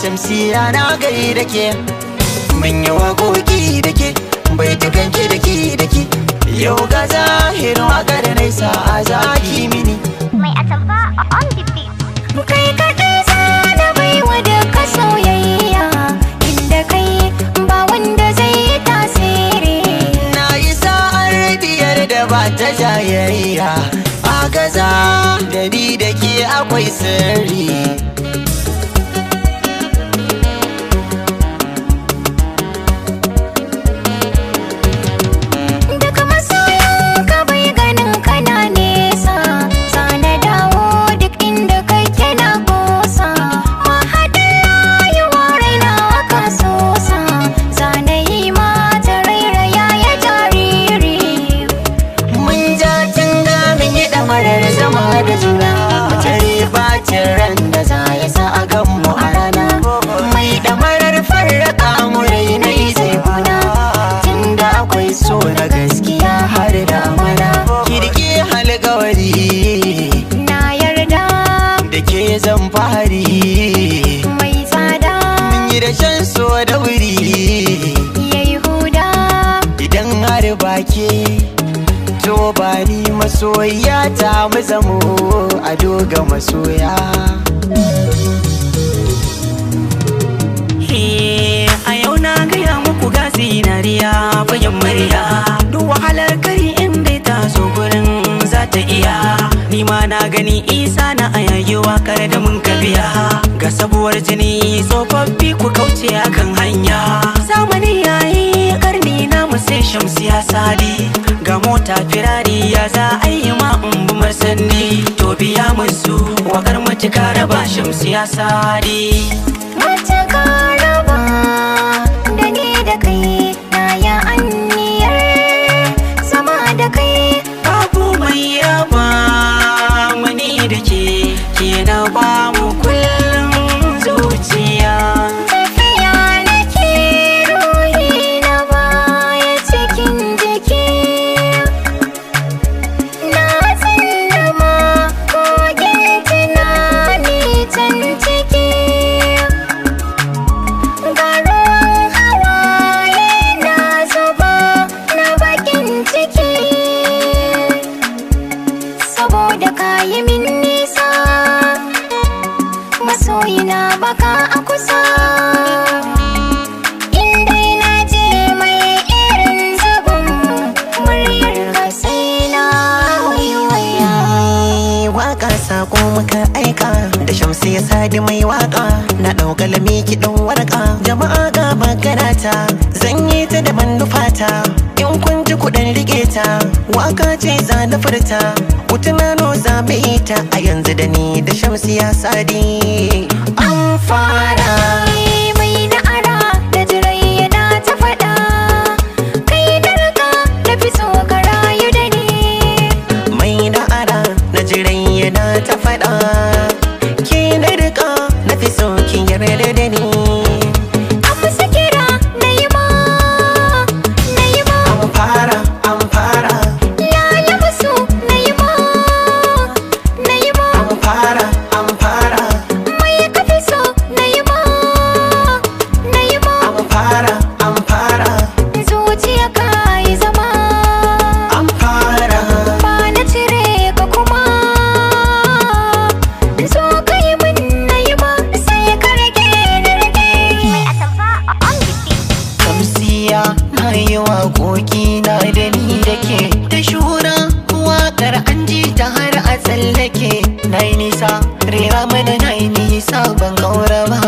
Shamsiya na gari da ke mun yi waƙoƙi da ke bai tukanki da ke yau ga zahirin waƙar da nesa a zaki mini mai atamfa on the beat. Kai kaɗai zana baiwa da ka soyayya inda kai ba wanda zai yi tasiri. Na yi sa'ar biyar da ba ta jayayya a gaza da ni da ke akwai sirri. Da juna tare bacin ran da za ya sa a ganmu a rana mai damarar farraka mu rainai zai kuna tunda akwai so na gaskiya har da amana kirki halgawari na yarda da ke zan fahari mai tsada mun yi da shan so da wuri yayi huda idan har bake to ba ni masoya ta mu zamo a doga masoya. A yau na gaya muku ga zinariya fagen murya duk wahalar kari in dai ta zo gurin za ta iya ni ma na gani isa na ayage wakar da mun kabiya ga sabuwar jini tsofaffi ku kauce akan hanya zamani yayi karni na mu sai Shamsiya Sadi ga mota firari ya za a yi ma umbumar sanni to biya musu wakar mace ka raba Shamsiya Sadi mace ka raba da ni da kai na ya anniyar sama da kai babu mai raba mani da ke na ba mu kullum zuciya tafiya nake ruhi na baya cikin jiki na tsallama kogin tunani can ciki ga ruwan hawaye na zuba na bakin ciki saboda kayi min nisa masoyina baka a kusa indai na je mai irin zubin muryar ka sai na waiwaya. Waka sako muka aika da Shamsiya Sadi mai waka na ɗauka lami kiɗan warka jama'a ga makarata zan yi ta da manufata in kun ji kuɗin rike ta waka ce za na furta ku tunano za mu yi ta a yanzu da ni da Shamsiya Sadi an fara. Mai na'ara da jirai yana ta faɗa kai darka da fi so ka rayu da ni Mai na'ara na jiran yana ta faɗa ke na rika na fi so kin yarda da ni amsa kira na yi ma an fara lala musu na yi ma an fara mai kafi so na yi ma an fara zuciya ka yi zama an fara ba na cire ka kuma zo ka yi min na yi ma sai ka rage da rage mai atamfa on the beat. Shamsiya na yi waƙoƙi na da ni da ke ta shura waƙar an ji ta har a tsallake na yi nisa rera mana na yi nisa ban kaura ba